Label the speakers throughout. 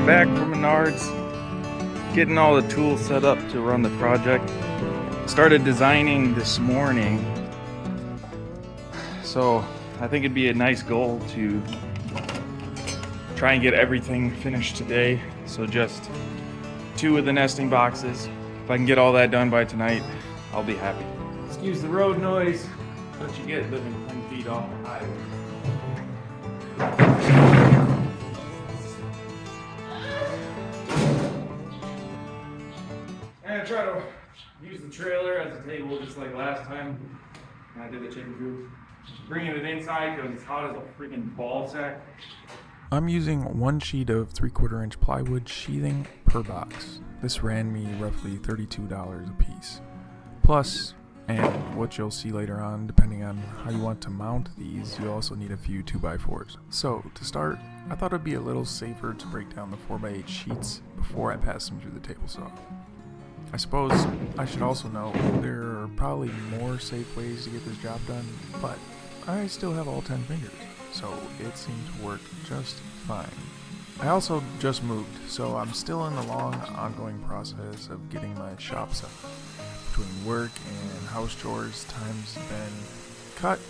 Speaker 1: got back from Menards, getting all the tools set up to run the project. Started designing this morning, so I think it'd be a nice goal to try and get everything finished today. So just 2 of the nesting boxes. If I can get all that done by tonight, I'll be happy. Excuse the road noise that you get living 10 feet off the highway. I'm gonna try to use the trailer as a table just like last time when I did the chicken coop. Bringing it inside because it's hot as a freaking ball sack.
Speaker 2: I'm using 1 sheet of 3/4 inch plywood sheathing per box. This ran me roughly $32 a piece. Plus, and what you'll see later on, depending on how you want to mount these, you'll also need a few 2x4s. So, to start, I thought it'd be a little safer to break down the 4x8 sheets before I pass them through the table saw. I suppose I should also note there are probably more safe ways to get this job done, but I still have all 10 fingers, so it seemed to work just fine. I also just moved, so I'm still in the long, ongoing process of getting my shop set up. Between work and house chores, time's been cut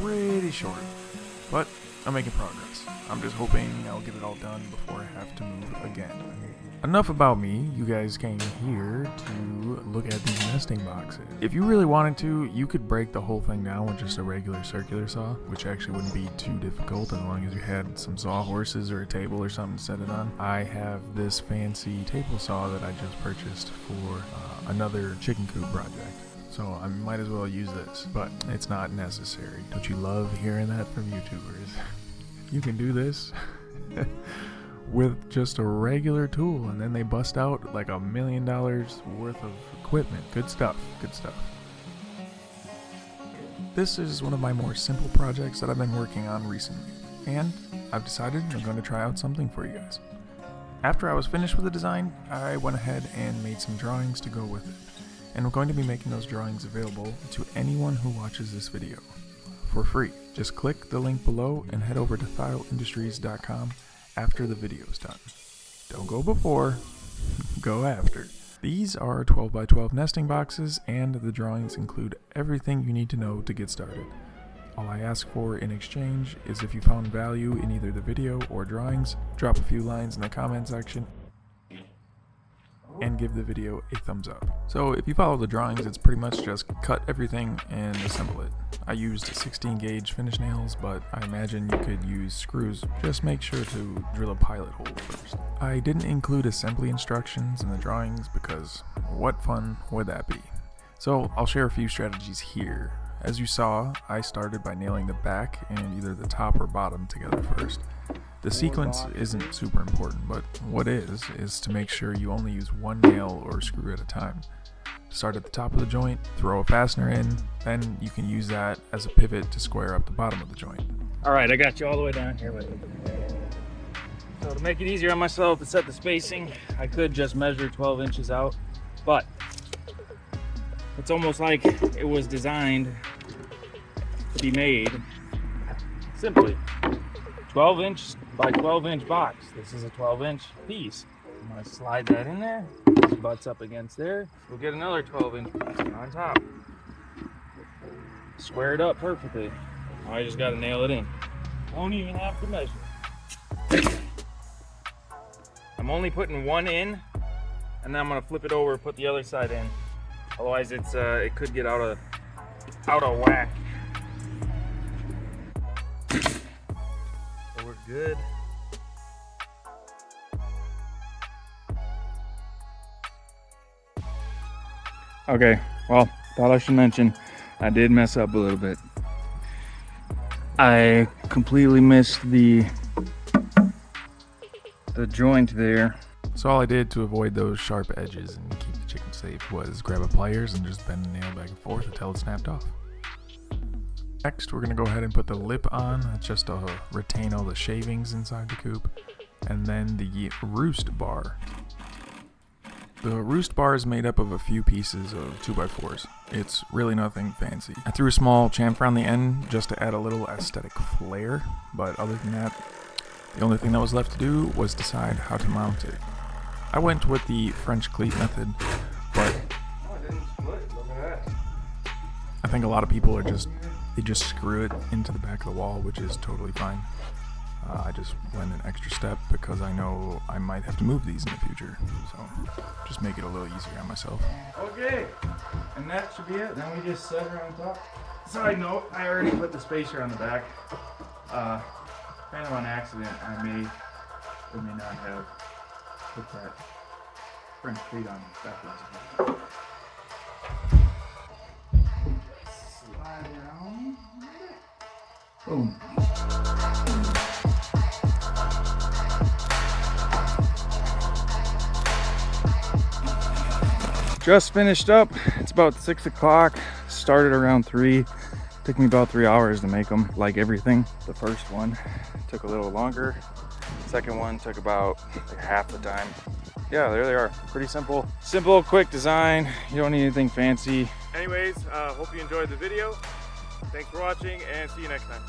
Speaker 2: pretty short, but I'm making progress. I'm just hoping I'll get it all done before I have to move again. Enough about me. You guys came here to look at these nesting boxes. If you really wanted to, you could break the whole thing down with just a regular circular saw, which actually wouldn't be too difficult as long as you had some sawhorses or a table or something to set it on. I have this fancy table saw that I just purchased for another chicken coop project, so I might as well use this, but it's not necessary. Don't you love hearing that from YouTubers? You can do this with just a regular tool, and then they bust out like $1 million worth of equipment. Good stuff, good stuff. This is one of my more simple projects that I've been working on recently, and I've decided I'm going to try out something for you guys. After I was finished with the design, I went ahead and made some drawings to go with it, and I'm going to be making those drawings available to anyone who watches this video for free. Just click the link below and head over to thileindustries.com after the video is done. Don't go before, go after. These are 12x12 nesting boxes, and the drawings include everything you need to know to get started. All I ask for in exchange is if you found value in either the video or drawings, drop a few lines in the comment section and give the video a thumbs up. So if you follow the drawings, it's pretty much just cut everything and assemble it. I used 16 gauge finish nails, but I imagine you could use screws. Just make sure to drill a pilot hole first. I didn't include assembly instructions in the drawings because what fun would that be? So I'll share a few strategies here. As you saw, I started by nailing the back and either the top or bottom together first. The sequence isn't super important, but what is to make sure you only use 1 nail or screw at a time. Start at the top of the joint, throw a fastener in, then you can use that as a pivot to square up the bottom of the joint.
Speaker 1: Alright, I got you all the way down here with it. So to make it easier on myself to set the spacing, I could just measure 12 inches out, but it's almost like it was designed to be made simply 12 inch by 12 inch box. This is a 12 inch piece. I'm gonna slide that in there. This butts up against there. We'll get another 12 inch piece on top. Square it up perfectly. Now I just gotta nail it in. Won't even have to measure. I'm only putting 1 in, and then I'm gonna flip it over and put the other side in. Otherwise it could get out of whack. So we're good. Okay, well, thought I should mention I did mess up a little bit. I completely missed the joint there.
Speaker 2: So all I did to avoid those sharp edges and keep the chicken safe was grab a pliers and just bend the nail back and forth until it snapped off. Next, we're going to go ahead and put the lip on. That's just to retain all the shavings inside the coop. And then the roost bar. The roost bar is made up of a few pieces of 2x4s. It's really nothing fancy. I threw a small chamfer on the end just to add a little aesthetic flair, but other than that, The only thing that was left to do was decide how to mount it. I went with the French cleat method, but
Speaker 1: Oh, it didn't split. Look at that.
Speaker 2: I think a lot of people are just screw it into the back of the wall, which is totally fine. I just went an extra step because I know I might have to move these in the future, so just make it a little easier on myself.
Speaker 1: Okay, and that should be it. Then we just set her on top. Side note, I already put the spacer on the back. Kind of on accident, I may or may not have put that French cleat on backwards. Slide down. Boom. Just finished up. It's about 6 o'clock. Started around 3. Took me about 3 hours to make them, like everything. The first one took a little longer. Second one took about like half the time. Yeah, there they are. Pretty simple. Simple, quick design. You don't need anything fancy. Anyways, hope you enjoyed the video. Thanks for watching and see you next time.